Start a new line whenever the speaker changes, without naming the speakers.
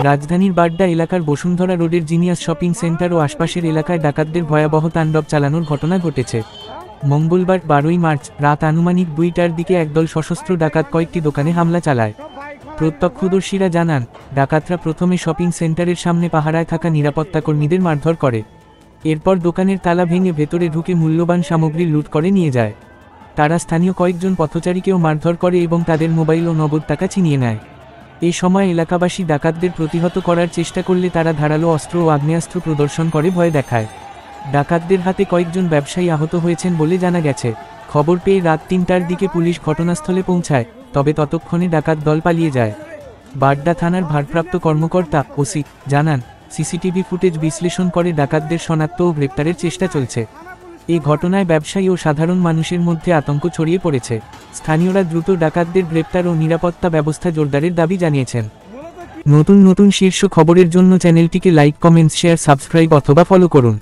রাজধানীর বাড্ডা এলাকার বসুন্ধরা রোডের জিনিয়াস শপিং সেন্টার ও আশপাশের এলাকায় ডাকাতদের ভয়াবহ তাণ্ডব চালানোর ঘটনা ঘটেছে। মঙ্গলবার 12ই মার্চ রাত আনুমানিক 2টার দিকে একদল সশস্ত্র ডাকাত কয়েকটি দোকানে হামলা চালায়। প্রত্যক্ষদর্শীরা জানান, ডাকাতরা প্রথমে শপিং সেন্টারের সামনে পাহারায় থাকা নিরাপত্তাকর্মীদের মারধর করে। এরপর দোকানের তালা ভেঙে ভেতরে ঢুকে মূল্যবান সামগ্রী লুট করে নিয়ে যায়। তারা স্থানীয় কয়েকজন পথচারীকেও মারধর করে এবং তাদের মোবাইল ও নগদ টাকা ছিনিয়ে নেয়। এ সময় এলাকাবাসী ডাকাতদের প্রতিহত করার চেষ্টা করলে তারা ধারালো অস্ত্র ও আগ্নেয়াস্ত্র প্রদর্শন করে ভয় দেখায়। ডাকাতদের হাতে কয়েকজন ব্যবসায়ী আহত হয়েছেন বলে জানা গেছে। খবর পেয়ে রাত 3টার দিকে পুলিশ ঘটনাস্থলে পৌঁছায়, তবে ততক্ষণে ডাকাত দল পালিয়ে যায়। বাড্ডা থানার ভারপ্রাপ্ত কর্মকর্তা ওসি জানান, সিসিটিভি ফুটেজ বিশ্লেষণ করে ডাকাতদের শনাক্ত ও গ্রেপ্তারের চেষ্টা চলছে। এই ঘটনায় ব্যবসায়ী ও সাধারণ মানুষের মধ্যে আতঙ্ক ছড়িয়ে পড়েছে। স্থানীয়রা দ্রুত ডাকাতদের গ্রেপ্তার ও নিরাপত্তা ব্যবস্থা জোরদারের দাবি জানিয়েছেন। নতুন নতুন শীর্ষ খবরের জন্য চ্যানেলটিকে লাইক, কমেন্টস, শেয়ার, সাবস্ক্রাইব অথবা ফলো করুন।